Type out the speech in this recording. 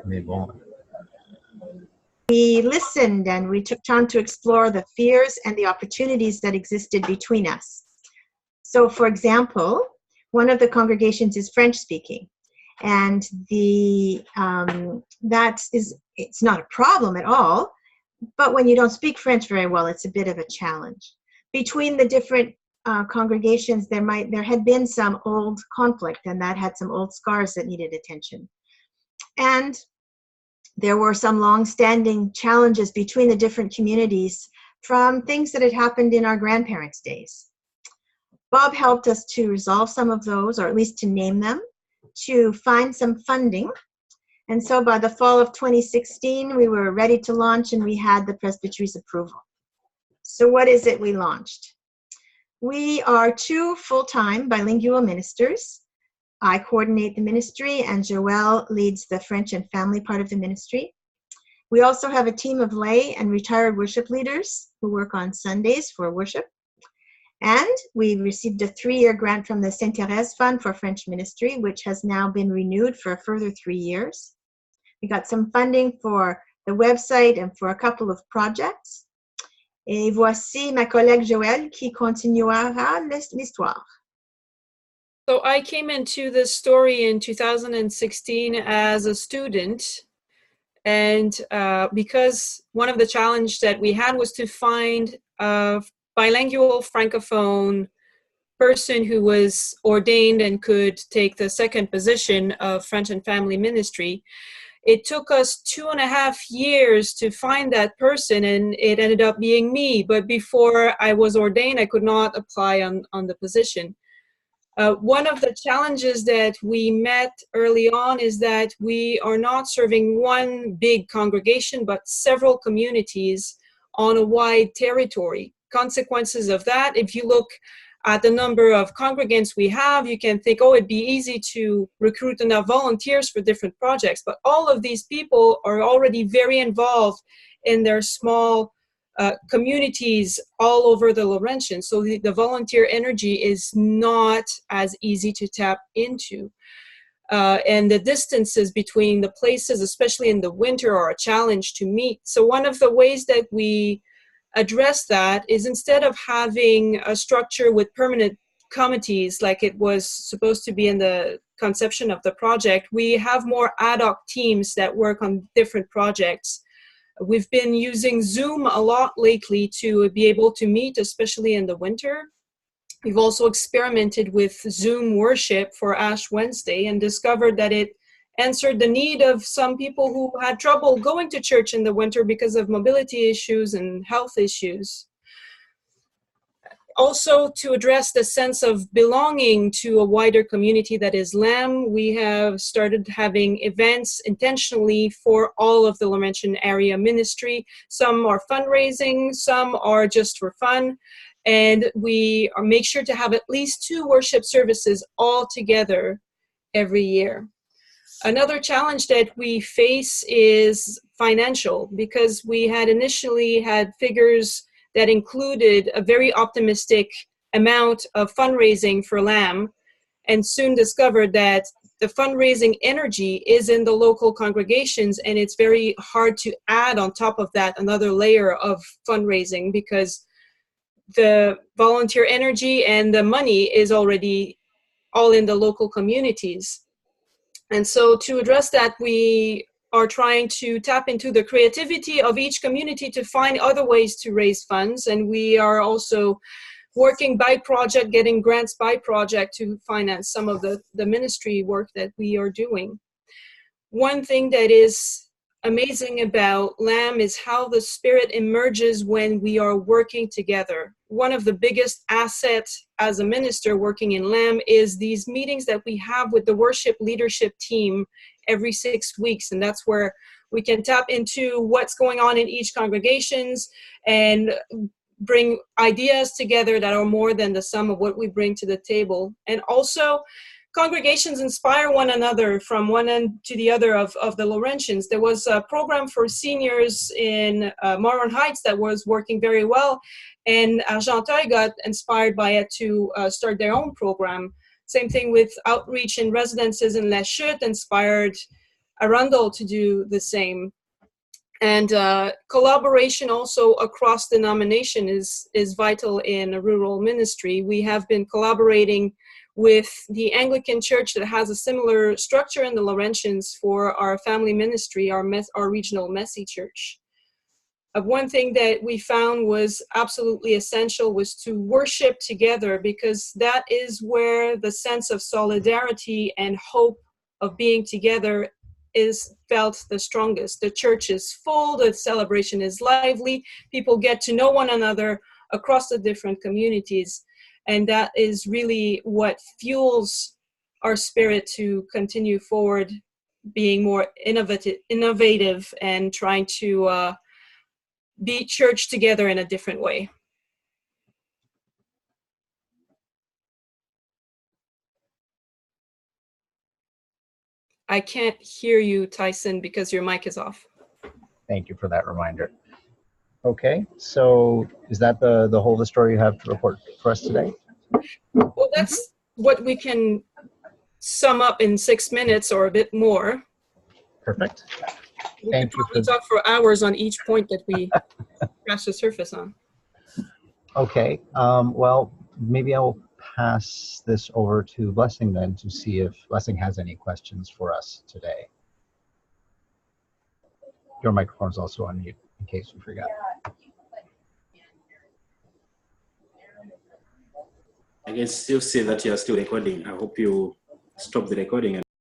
Mais bon. We listened and we took time to explore the fears and the opportunities that existed between us. So, for example, one of the congregations is French-speaking, and it's not a problem at all, but when you don't speak French very well, it's a bit of a challenge. Between the different congregations, there had been some old conflict, and that had some old scars that needed attention. And there were some long-standing challenges between the different communities from things that had happened in our grandparents' days. Bob helped us to resolve some of those, or at least to name them, to find some funding. And so by the fall of 2016, we were ready to launch, and we had the Presbytery's approval. So what is it we launched? We are 2 full-time bilingual ministers. I coordinate the ministry, and Joelle leads the French and family part of the ministry. We also have a team of lay and retired worship leaders who work on Sundays for worship. And we received a 3-year grant from the Sainte-Thérèse Fund for French Ministry, which has now been renewed for a further 3 years. We got some funding for the website and for a couple of projects. Et voici ma collègue Joelle qui continuera l'histoire. So I came into this story in 2016 as a student, and because one of the challenges that we had was to find a bilingual francophone person who was ordained and could take the second position of French and Family Ministry. It took us 2.5 years to find that person, and it ended up being me. But before I was ordained, I could not apply on the position. One of the challenges that we met early on is that we are not serving one big congregation, but several communities on a wide territory. Consequences of that, if you look at the number of congregants we have, you can think, oh, it'd be easy to recruit enough volunteers for different projects. But all of these people are already very involved in their small communities all over the Laurentian. So the volunteer energy is not as easy to tap into. And the distances between the places, especially in the winter, are a challenge to meet. So one of the ways that we address that is, instead of having a structure with permanent committees like it was supposed to be in the conception of the project, we have more ad hoc teams that work on different projects. We've been using Zoom a lot lately to be able to meet, especially in the winter. We've also experimented with Zoom worship for Ash Wednesday and discovered that it answered the need of some people who had trouble going to church in the winter because of mobility issues and health issues. Also, to address the sense of belonging to a wider community that is LAM, we have started having events intentionally for all of the Laurentian area ministry. Some are fundraising, some are just for fun, and we make sure to have at least 2 worship services all together every year. Another challenge that we face is financial, because we had initially had figures that included a very optimistic amount of fundraising for LAM, and soon discovered that the fundraising energy is in the local congregations, and it's very hard to add on top of that another layer of fundraising, because the volunteer energy and the money is already all in the local communities. And so to address that, we are trying to tap into the creativity of each community to find other ways to raise funds. And we are also working by project, getting grants by project to finance some of the ministry work that we are doing. One thing that is amazing about LAM is how the spirit emerges when we are working together. One of the biggest assets as a minister working in LAM is these meetings that we have with the worship leadership team every 6 weeks. And that's where we can tap into what's going on in each congregations and bring ideas together that are more than the sum of what we bring to the table. And also, congregations inspire one another from one end to the other of the Laurentians. There was a program for seniors in Moron Heights that was working very well, and Argenteuil got inspired by it to start their own program. Same thing with outreach and residences in La Chute, inspired Arundel to do the same. And collaboration also across denomination is vital in a rural ministry. We have been collaborating with the Anglican Church that has a similar structure in the Laurentians for our family ministry, our regional Messy Church. One thing that we found was absolutely essential was to worship together, because that is where the sense of solidarity and hope of being together is felt the strongest. The church is full, the celebration is lively, people get to know one another across the different communities, and that is really what fuels our spirit to continue forward, being more innovative and trying to be church together in a different way. I can't hear you, Tyson, because your mic is off. Thank you for that reminder. Okay, so is that the whole of the story you have to report for us today? Well, that's what we can sum up in 6 minutes or a bit more. Perfect. We Thank could you probably talk for hours on each point that we scratch the surface on. Okay, well, maybe I'll pass this over to Blessing then to see if Blessing has any questions for us today. Your microphone is also on mute, in case you forgot. I can still see that you are still recording. I hope you stop the recording and